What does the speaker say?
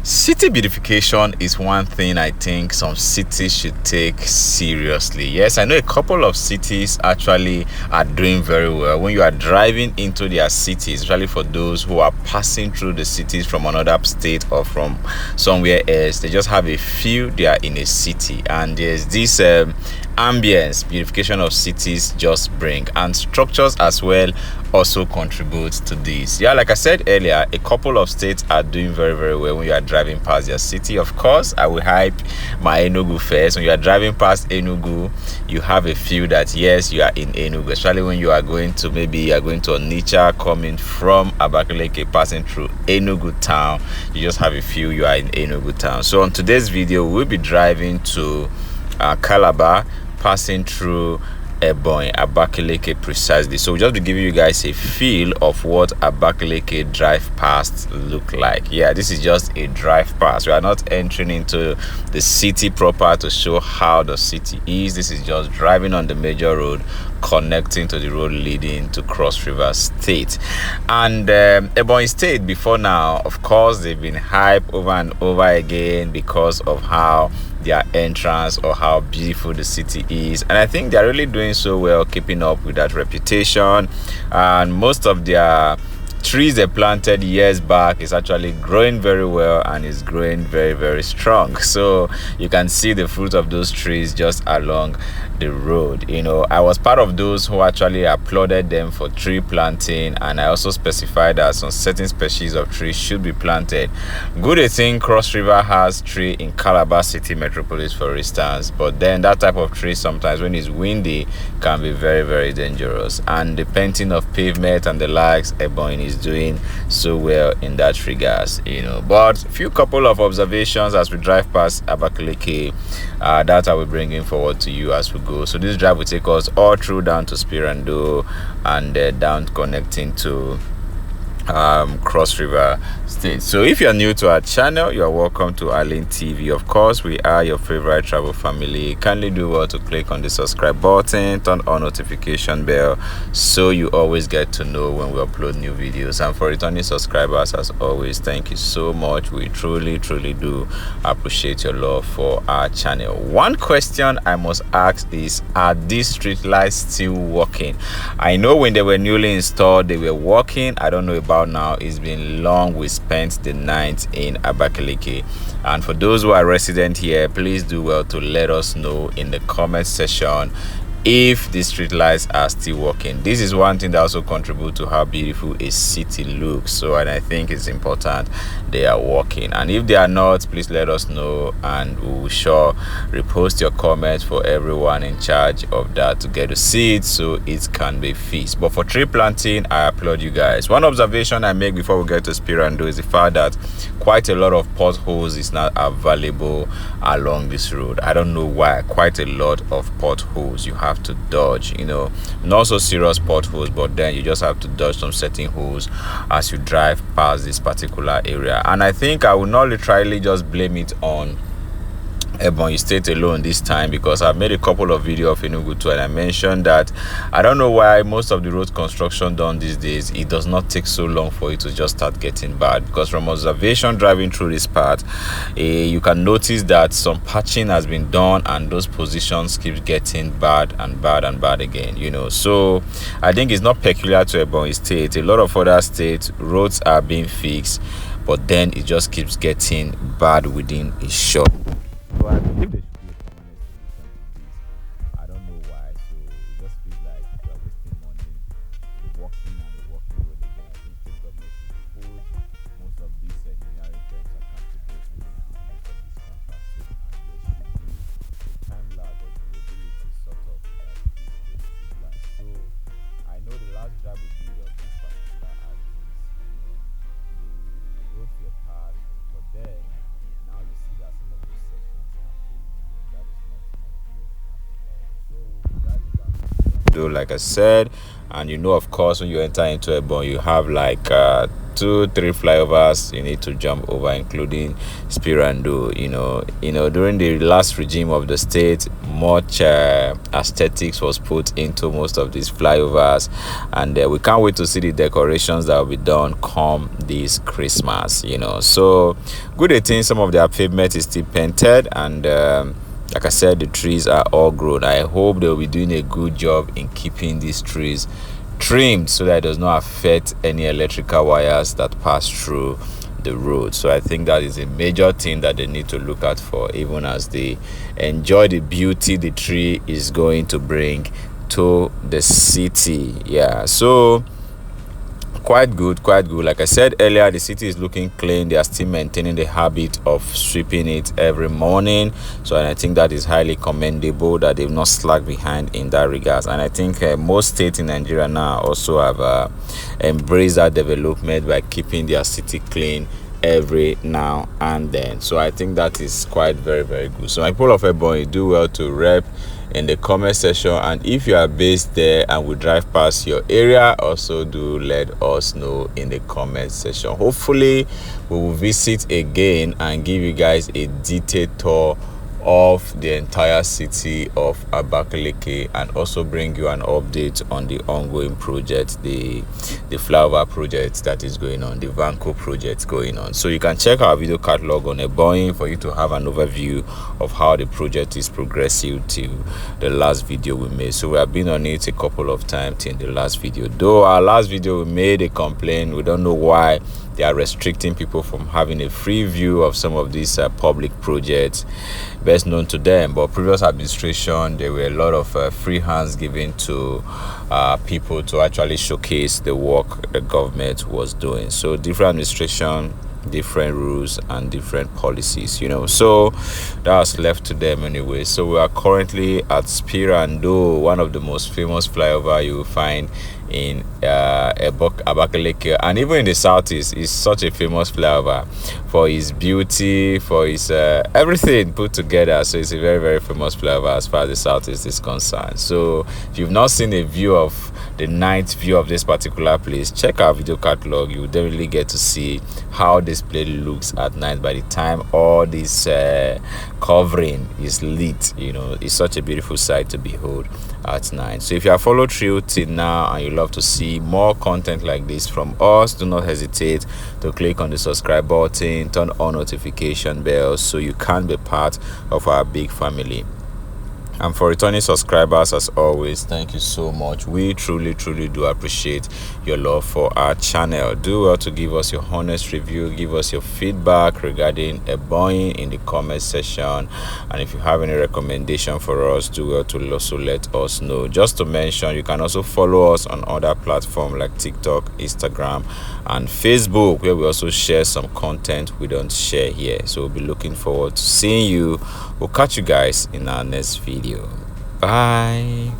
City beautification is one thing I think some cities should take seriously. Yes, I know a couple of cities actually are doing very well. When you are driving into their cities, especially for those who are passing through the cities from another state or from somewhere else, they just have a feel they are in a city. And there's this ambience beautification of cities just bring, and structures as well also contribute to this. Yeah, like I said earlier, a couple of states are doing very well when you are driving past their city. Of course, I will hype my Enugu first. When you are driving past Enugu, you have a feel that yes, you are in Enugu, especially when you are going to, maybe you are going to Onitsha, coming from Abakaliki, passing through Enugu town. You just have a feel you are in Enugu town. So on today's video, we'll be driving to Calabar, passing through Ebonyi, Abakaliki precisely. So we'll just be giving you guys a feel of what Abakaliki drive past look like. Yeah, this is just a drive past. We are not entering into the city proper to show how the city is. This is just driving on the major road connecting to the road leading to Cross River State. And Ebonyi State before now, of course, they've been hyped over and over again because of how their entrance or how beautiful the city is, and I think they're really doing so well, keeping up with that reputation. And most of their trees they planted years back is actually growing very well and is growing very strong. So you can see the fruit of those trees just along the road. You know, I was part of those who actually applauded them for tree planting, and I also specified that some certain species of trees should be planted. Good thing Cross River has tree in Calabar City Metropolis, for instance, but then that type of tree sometimes when it's windy can be very dangerous, and the painting of pavement and the likes, Ebonyi is doing so well in that regards, you know. But few couple of observations as we drive past Abakaliki that I will bring in forward to you as we go. So this drive will take us all through down to Spirando and down connecting to Cross River State. So if you're new to our channel, you're welcome to Arlene TV. Of course, we are your favorite travel family. Kindly do well to click on the subscribe button, turn on notification bell so you always get to know when we upload new videos. And for returning subscribers, as always, thank you so much. We truly do appreciate your love for our channel. One question I must ask is, are these street lights still working? I know when they were newly installed they were working. I don't know about now. It's been long we spent the night in Abakaliki, and for those who are resident here, please do well to let us know in the comment section if the street lights are still working. This is one thing that also contributes to how beautiful a city looks. So, and I think it's important they are working, and if they are not, please let us know and we will sure repost your comments for everyone in charge of that to get to see it so it can be fixed. But for tree planting, I applaud you guys. One observation I make before we get to Spirando is the fact that quite a lot of potholes is not available along this road. I don't know why. Quite a lot of potholes you have to dodge, you know, not so serious potholes, but then you just have to dodge some certain holes as you drive past this particular area. And I think I will not literally just blame it on Ebonyi State alone this time, because I've made a couple of videos of Enugu too, and I mentioned that I don't know why most of the road construction done these days, it does not take so long for it to just start getting bad. Because from observation driving through this part, you can notice that some patching has been done and those positions keep getting bad again, you know. So I think it's not peculiar to Ebonyi State. A lot of other states, roads are being fixed, but then it just keeps getting bad within a short. So I believe there should be a permanent solution to this. I don't know why. So it just feels like we are wasting money. We're walking road again. I think state government should hold most of these engineering firms accountable who most of these contracts. And there should be a time lag or durability sort of this last. So I know the last drive we did of this particular axis, you know, the roads were hard, but then now you see that some of those sections are failing. That is not good at all. So we'll be driving down, like I said, and you know, of course, when you enter into Ebonyi, you have like 2-3 flyovers you need to jump over, including Spirando. During the last regime of the state, much aesthetics was put into most of these flyovers, and we can't wait to see the decorations that will be done come this Christmas. So good thing some of their pavement is still painted, and like I said, the trees are all grown. I hope they'll be doing a good job in keeping these trees trimmed so that it does not affect any electrical wires that pass through the road. So I think that is a major thing that they need to look out for, even as they enjoy the beauty the tree is going to bring to the city. Yeah, so quite good. Like I said earlier, the city is looking clean. They are still maintaining the habit of sweeping it every morning, so and I think that is highly commendable that they've not slacked behind in that regards. And I think most states in Nigeria now also have embraced that development by keeping their city clean every now and then. So I think that is quite very, very good. So my people of Ebonyi, do well to rep in the comment section, and if you are based there and we drive past your area, also do let us know in the comment section. Hopefully we will visit again and give you guys a detailed tour of the entire city of Abakaliki, and also bring you an update on the ongoing project, the flower project that is going on, the Vanco project going on. So you can check our video catalog on Ebonyi for you to have an overview of how the project is progressing to the last video we made. So we have been on it a couple of times in the last video, though our last video we made a complaint. We don't know why they are restricting people from having a free view of some of these public projects best known to them. But previous administration, there were a lot of free hands given to people to actually showcase the work the government was doing. So different administration, different rules and different policies, so that's left to them anyway. So we are currently at Spirando, one of the most famous flyover you will find in Abakaliki, and even in the southeast. Is such a famous flyover for its beauty, for its everything put together. So it's a very, very famous flyover as far as the southeast is concerned. So if you've not seen a view of the night view of this particular place, check our video catalog. You will definitely get to see how this place looks at night by the time all this covering is lit. It's such a beautiful sight to behold at night. So if you have followed through till now and you love to see more content like this from us, do not hesitate to click on the subscribe button, turn on notification bells so you can be part of our big family. And for returning subscribers, as always, thank you so much. We truly do appreciate your love for our channel. Do well to give us your honest review, give us your feedback regarding Ebonyi in the comment section, and if you have any recommendation for us, do well to also let us know. Just to mention, you can also follow us on other platforms like TikTok, Instagram and Facebook, where we also share some content we don't share here. So we'll be looking forward to seeing you. We'll catch you guys in our next video. Bye.